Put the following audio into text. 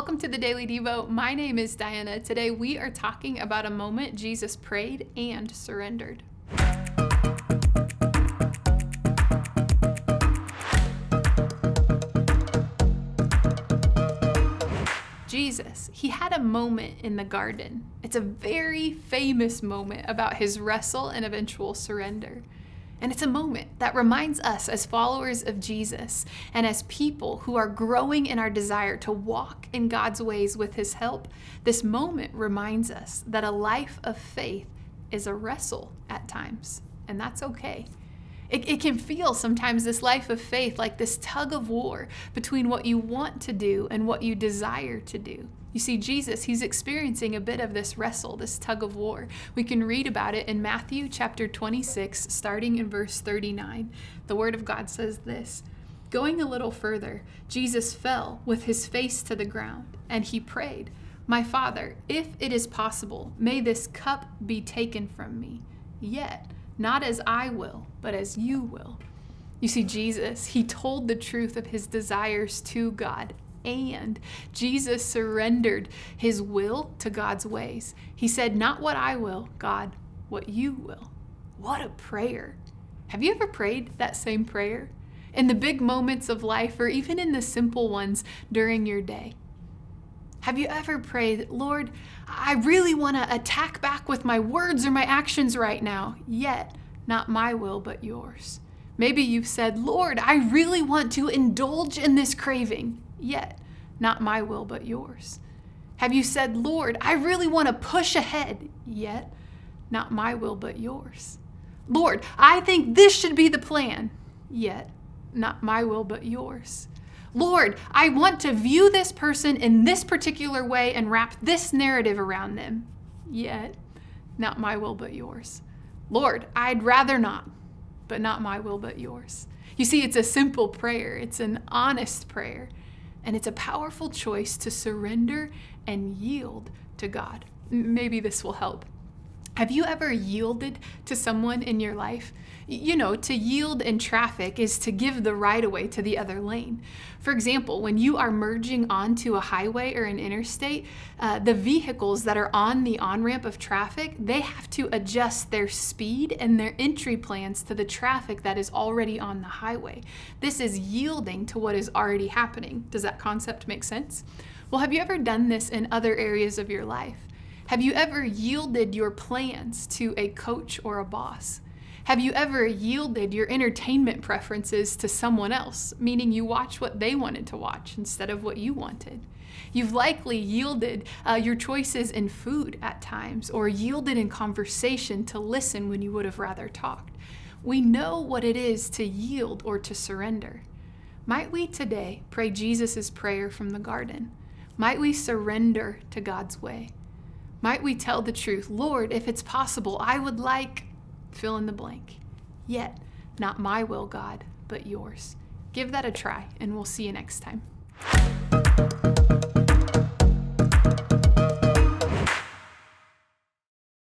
Welcome to the Daily Devo. My name is Diana. Today we are talking about a moment Jesus prayed and surrendered. Jesus, he had a moment in the garden. It's a very famous moment about his wrestle and eventual surrender. And it's a moment that reminds us as followers of Jesus and as people who are growing in our desire to walk in God's ways with his help, this moment reminds us that a life of faith is a wrestle at times, and that's okay. It can feel sometimes, this life of faith, like this tug of war between what you want to do and what you desire to do. You see, Jesus, he's experiencing a bit of this wrestle, this tug of war. We can read about it in Matthew chapter 26, starting in verse 39. The word of God says this: "Going a little further, Jesus fell with his face to the ground, and he prayed, 'My Father, if it is possible, may this cup be taken from me. Yet, not as I will, but as you will.'" You see, Jesus, he told the truth of his desires to God, and Jesus surrendered his will to God's ways. He said, "Not what I will, God, what you will." What a prayer. Have you ever prayed that same prayer? In the big moments of life, or even in the simple ones during your day? Have you ever prayed, "Lord, I really want to attack back with my words or my actions right now, yet not my will but yours"? Maybe you've said, "Lord, I really want to indulge in this craving, yet not my will but yours." Have you said, "Lord, I really want to push ahead, yet not my will but yours"? "Lord, I think this should be the plan, yet not my will but yours"? "Lord, I want to view this person in this particular way and wrap this narrative around them, yet not my will but yours." "Lord, I'd rather not, but not my will but yours." You see, it's a simple prayer. It's an honest prayer. And it's a powerful choice to surrender and yield to God. Maybe this will help. Have you ever yielded to someone in your life? You know, to yield in traffic is to give the right of way to the other lane. For example, when you are merging onto a highway or an interstate, the vehicles that are on the on-ramp of traffic, they have to adjust their speed and their entry plans to the traffic that is already on the highway. This is yielding to what is already happening. Does that concept make sense? Well, have you ever done this in other areas of your life? Have you ever yielded your plans to a coach or a boss? Have you ever yielded your entertainment preferences to someone else, meaning you watch what they wanted to watch instead of what you wanted? You've likely yielded your choices in food at times, or yielded in conversation to listen when you would have rather talked. We know what it is to yield or to surrender. Might we today pray Jesus' prayer from the garden? Might we surrender to God's way? Might we tell the truth? "Lord, if it's possible, I would like," fill in the blank. "Yet, not my will, God, but yours." Give that a try, and we'll see you next time.